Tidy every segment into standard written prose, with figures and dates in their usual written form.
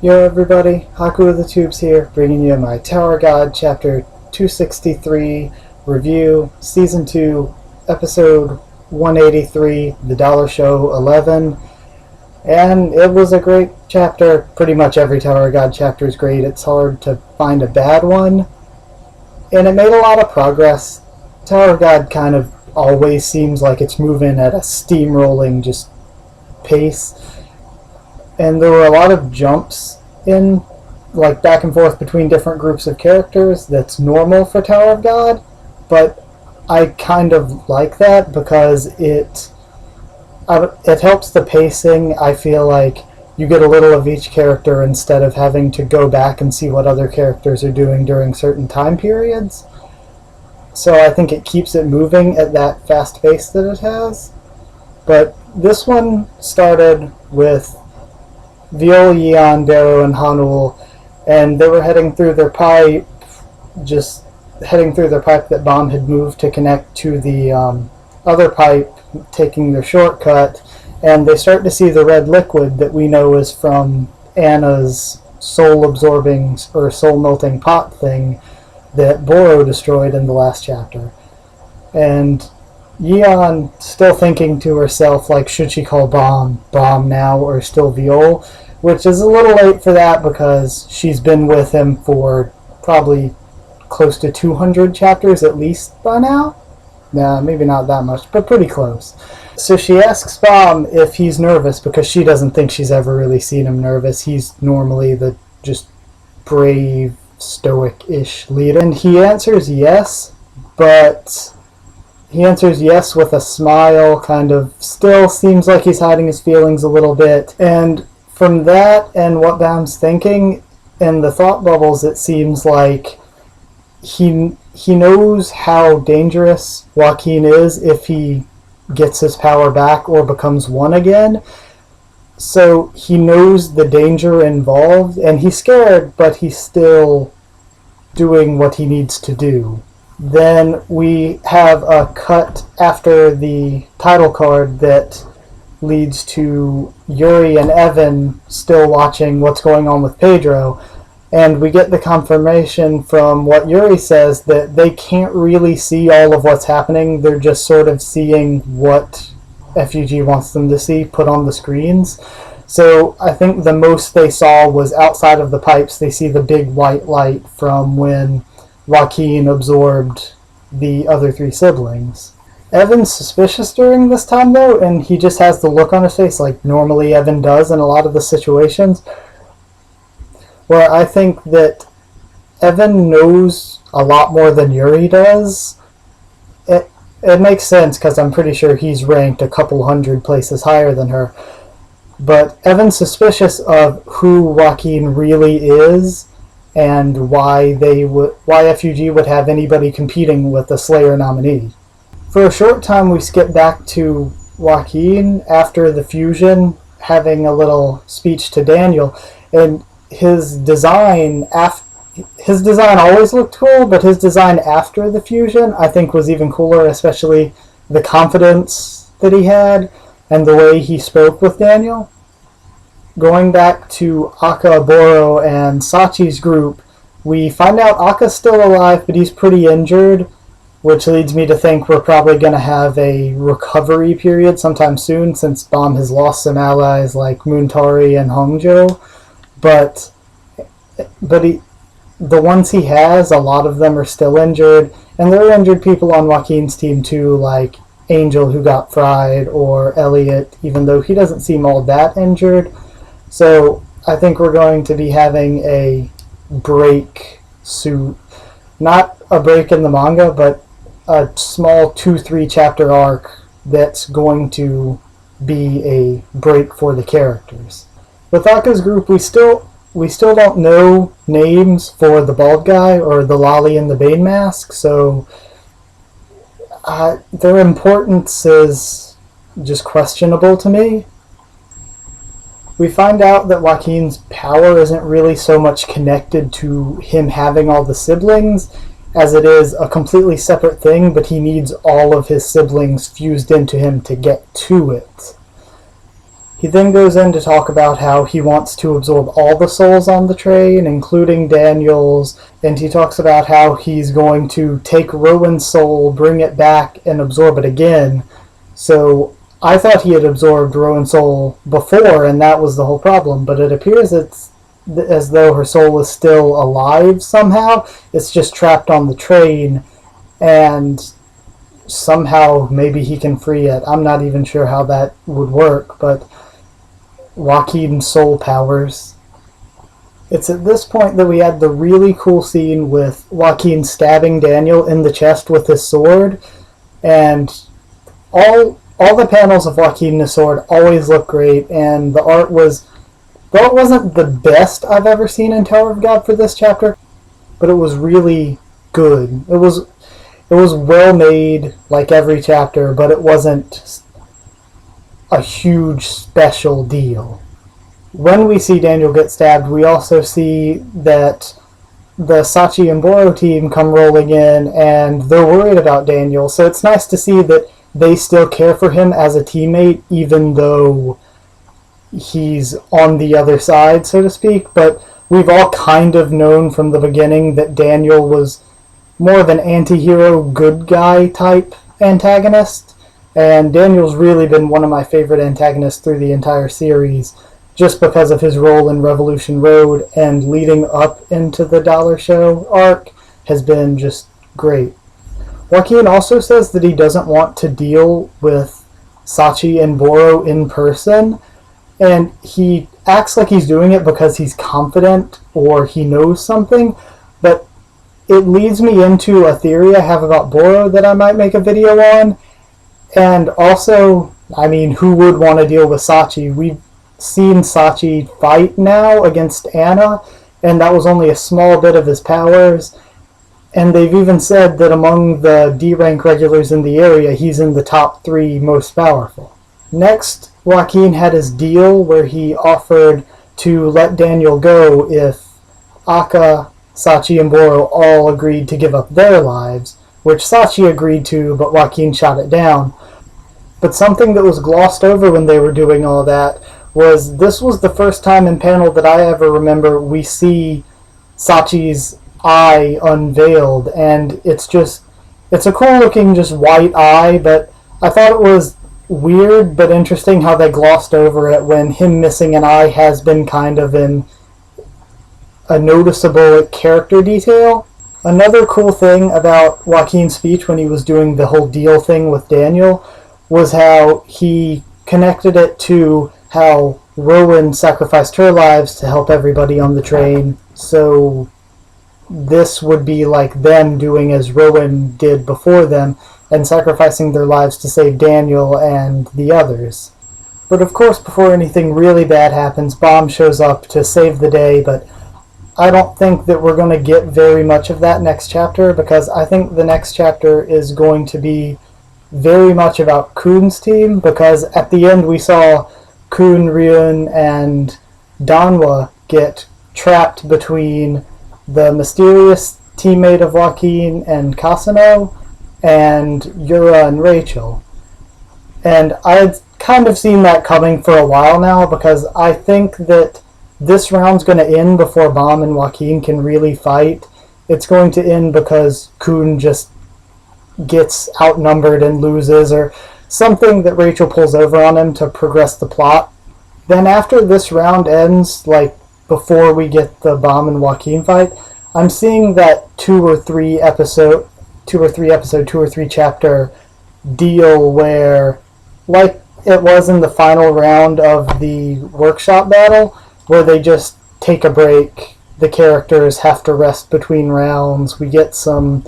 Yo everybody, Haku of the Tubes here, bringing you my Tower God Chapter 263 review, Season 2, Episode 183, The Dollar Show 11. And it was a great chapter. Pretty much every Tower God chapter is great. It's hard to find a bad one. And it made a lot of progress. Tower God kind of always seems like it's moving at a steamrolling just pace. And there were a lot of jumps in, like, back and forth between different groups of characters. That's normal for Tower of God, but I kind of like that because it helps the pacing. I feel like you get a little of each character instead of having to go back and see what other characters are doing during certain time periods. So I think it keeps it moving at that fast pace that it has. But this one started with Viol, Yeon, Darrow, and Hanul, and they were heading through their pipe that Bomb had moved to connect to the other pipe, taking their shortcut, and they start to see the red liquid that we know is from Anna's soul-absorbing or soul-melting pot thing that Boro destroyed in the last chapter. And Yeon still thinking to herself, like, should she call Bomb now or still Viol? Which is a little late for that because she's been with him for probably close to 200 chapters at least by now. Nah, maybe not that much, but pretty close. So she asks Bomb if he's nervous because she doesn't think she's ever really seen him nervous. He's normally the just brave, stoic-ish leader. And he answers yes, but he answers yes with a smile, kind of still seems like he's hiding his feelings a little bit. And from that and what Bam's thinking and the thought bubbles, it seems like he knows how dangerous Joaquin is if he gets his power back or becomes one again. So he knows the danger involved, and he's scared, but he's still doing what he needs to do. Then we have a cut after the title card that leads to Yuri and Evan still watching what's going on with Pedro, and we get the confirmation from what Yuri says that they can't really see all of what's happening. They're just sort of seeing what FUG wants them to see put on the screens. So I think the most they saw was outside of the pipes. They see the big white light from when Joaquin absorbed the other three siblings. Evan's suspicious during this time, though, and he just has the look on his face like normally Evan does in a lot of the situations, where I think that Evan knows a lot more than Yuri does. It makes sense because I'm pretty sure he's ranked a couple hundred places higher than her. But Evan's suspicious of who Joaquin really is and why FUG would have anybody competing with the Slayer nominee. For a short time, we skip back to Joaquin after the fusion, having a little speech to Daniel, and his design always looked cool, but his design after the fusion I think was even cooler, especially the confidence that he had and the way he spoke with Daniel. Going back to Akka, Boro, and Sachi's group, we find out Akka's still alive, but he's pretty injured, which leads me to think we're probably going to have a recovery period sometime soon, since Bomb has lost some allies like Muntari and Hongjo. But the ones he has, a lot of them are still injured, and there are injured people on Joaquin's team too, like Angel, who got fried, or Elliot, even though he doesn't seem all that injured. So I think we're going to be having a break soon. Not a break in the manga, but a small 2-3 chapter arc that's going to be a break for the characters. With Akka's group, we still don't know names for the bald guy or the lolly in the Bane mask, so their importance is just questionable to me. We find out that Joaquin's power isn't really so much connected to him having all the siblings as it is a completely separate thing, but he needs all of his siblings fused into him to get to it. He then goes in to talk about how he wants to absorb all the souls on the train, including Daniel's, and he talks about how he's going to take Rowan's soul, bring it back, and absorb it again. So I thought he had absorbed Rowan's soul before, and that was the whole problem, but it appears it's as though her soul is still alive somehow. It's just trapped on the train, and somehow maybe he can free it. I'm not even sure how that would work, but Joaquin's soul powers. It's at this point that we had the really cool scene with Joaquin stabbing Daniel in the chest with his sword, and all the panels of Joaquin and his sword always look great, and the art was, though it wasn't the best I've ever seen in Tower of God for this chapter, but it was really good. It was well made, like every chapter, but it wasn't a huge special deal. When we see Daniel get stabbed, we also see that the Sachi and Boro team come rolling in, and they're worried about Daniel, so it's nice to see that they still care for him as a teammate, even though he's on the other side, so to speak. But we've all kind of known from the beginning that Daniel was more of an anti-hero, good guy type antagonist, and Daniel's really been one of my favorite antagonists through the entire series, just because of his role in Revolution Road, and leading up into the Dollar Show arc has been just great. Joaquin also says that he doesn't want to deal with Sachi and Boro in person, and he acts like he's doing it because he's confident or he knows something, but it leads me into a theory I have about Boro that I might make a video on. And also, I mean, who would want to deal with Sachi? We've seen Sachi fight now against Anna, and that was only a small bit of his powers. And they've even said that among the D-rank regulars in the area, he's in the top 3 most powerful. Next, Joaquin had his deal where he offered to let Daniel go if Akka, Sachi, and Boro all agreed to give up their lives, which Sachi agreed to, but Joaquin shot it down. But something that was glossed over when they were doing all that was this was the first time in panel that I ever remember we see Sachi's eye unveiled, and it's a cool looking just white eye, but I thought it was weird but interesting how they glossed over it when him missing an eye has been kind of a noticeable character detail. Another cool thing about Joaquin's speech when he was doing the whole deal thing with Daniel was how he connected it to how Rowan sacrificed her lives to help everybody on the train, so this would be like them doing as Rowan did before them and sacrificing their lives to save Daniel and the others. But of course, before anything really bad happens, Bomb shows up to save the day, but I don't think that we're going to get very much of that next chapter, because I think the next chapter is going to be very much about Khun's team, because at the end we saw Khun, Ryun, and Danwa get trapped between the mysterious teammate of Joaquin and Kasano, and Yura and Rachel. And I'd kind of seen that coming for a while now, because I think that this round's going to end before Bomb and Joaquin can really fight. It's going to end because Khun just gets outnumbered and loses, or something that Rachel pulls over on him to progress the plot. Then after this round ends, like before we get the Bomb and Joaquin fight, I'm seeing that 2 or 3 chapter deal where, like it was in the final round of the workshop battle, where they just take a break, the characters have to rest between rounds, we get some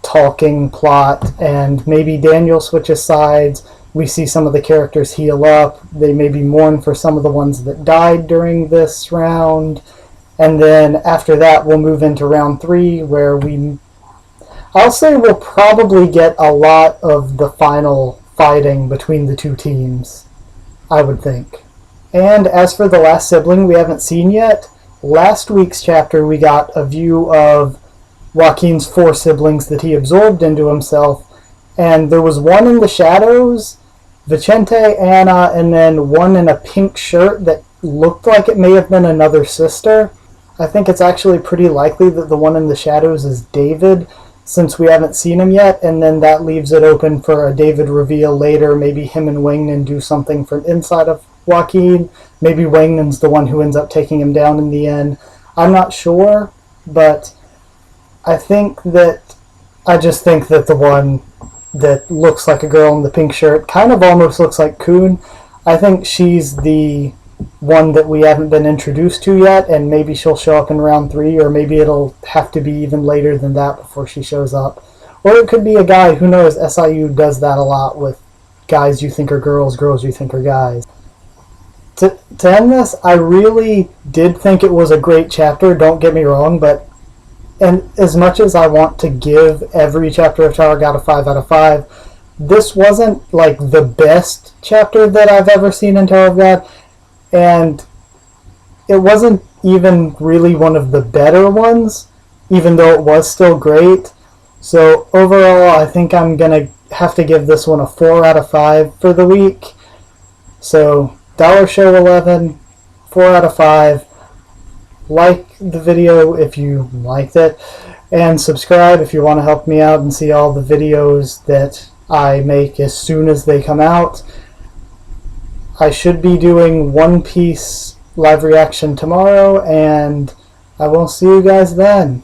talking plot, and maybe Daniel switches sides, we see some of the characters heal up, they maybe mourn for some of the ones that died during this round, and then after that we'll move into round 3 where I'll say we'll probably get a lot of the final fighting between the 2 teams, I would think. And as for the last sibling we haven't seen yet, last week's chapter we got a view of Joaquin's 4 siblings that he absorbed into himself, and there was one in the shadows, Vicente, Anna, and then one in a pink shirt that looked like it may have been another sister. I think it's actually pretty likely that the one in the shadows is David, since we haven't seen him yet, and then that leaves it open for a David reveal later. Maybe him and Wangnan do something from inside of Joaquin. Maybe Wangnan's the one who ends up taking him down in the end. I'm not sure, but I just think that the one that looks like a girl in the pink shirt kind of almost looks like Kun. I think she's the one that we haven't been introduced to yet, and maybe she'll show up in round 3, or maybe it'll have to be even later than that before she shows up. Or it could be a guy, who knows, SIU does that a lot with guys you think are girls, girls you think are guys. To end this, I really did think it was a great chapter, don't get me wrong, and as much as I want to give every chapter of Tower God a 5 out of 5, this wasn't like the best chapter that I've ever seen in Tower of God, and it wasn't even really one of the better ones, even though it was still great. So overall, I think I'm going to have to give this one a 4 out of 5 for the week. So Dollar Show 11, 4 out of 5. Like the video if you liked it, and subscribe if you want to help me out and see all the videos that I make as soon as they come out. I should be doing One Piece live reaction tomorrow, and I will see you guys then.